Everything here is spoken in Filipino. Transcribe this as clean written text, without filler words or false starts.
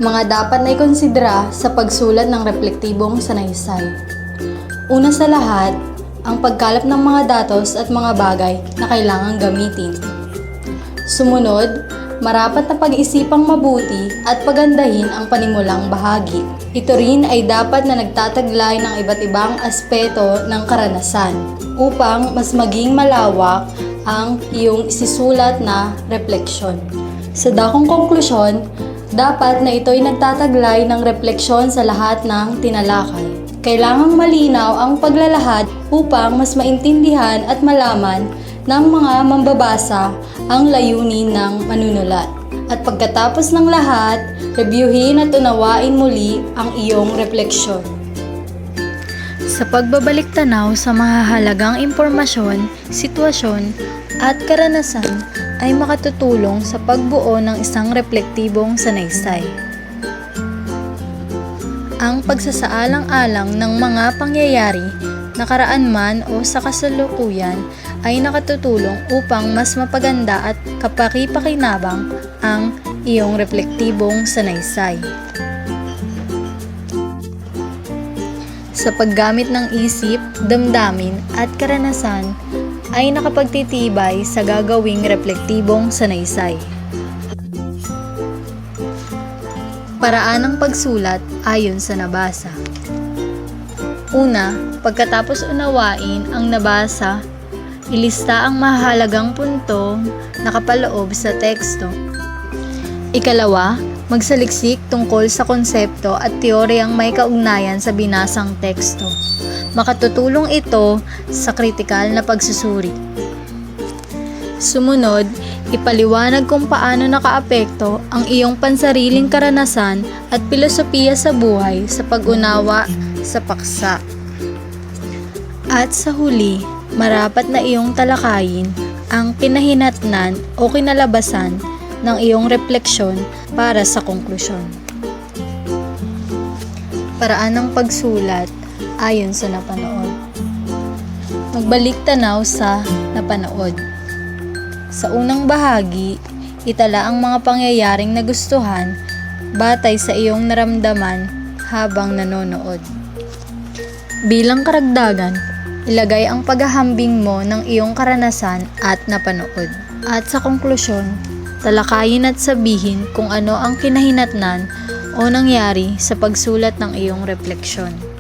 Mga dapat na ikonsidera sa pagsulat ng reflektibong sanaysay. Una sa lahat, ang pagkalap ng mga datos at mga bagay na kailangang gamitin. Sumunod, marapat na pag-isipang mabuti at pagandahin ang panimulang bahagi. Ito rin ay dapat na nagtataglay ng iba't ibang aspeto ng karanasan upang mas maging malawak ang iyong isisulat na refleksyon. Sa dakong konklusyon, dapat na ito'y nagtataglay ng refleksyon sa lahat ng tinalakay. Kailangang malinaw ang paglalahad upang mas maintindihan at malaman ng mga mambabasa ang layunin ng manunulat. At pagkatapos ng lahat, reviewin at unawain muli ang iyong refleksyon. Sa pagbabalik tanaw sa mahahalagang impormasyon, sitwasyon, at karanasan ay makatutulong sa pagbuo ng isang reflektibong sanaysay. Ang pagsasaalang-alang ng mga pangyayari, nakaraan man o sa kasalukuyan, ay nakatutulong upang mas mapaganda at kapaki-pakinabang ang iyong reflektibong sanaysay. Sa paggamit ng isip, damdamin at karanasan, ay nakapagtitibay sa gagawing reflektibong sanaysay. Paraan ng pagsulat ayon sa nabasa. Una, pagkatapos unawain ang nabasa, ilista ang mahalagang puntong nakapaloob sa teksto. Ikalawa, magsaliksik tungkol sa konsepto at teoryang may kaugnayan sa binasang teksto. Makatutulong ito sa kritikal na pagsusuri. Sumunod, ipaliwanag kung paano nakaapekto ang iyong pansariling karanasan at pilosopiya sa buhay sa pag-unawa sa paksa. At sa huli, marapat na iyong talakayin ang kinahinatnan o kinalabasan ng iyong refleksyon para sa konklusyon. Paraan ng pagsulat ayon sa napanood. Magbalik tanaw sa napanood. Sa unang bahagi, itala ang mga pangyayaring nagustuhan batay sa iyong naramdaman habang nanonood. Bilang karagdagan, ilagay ang paghahambing mo ng iyong karanasan at napanood. At sa konklusyon, talakayin at sabihin kung ano ang kinahinatnan o nangyari sa pagsulat ng iyong refleksyon.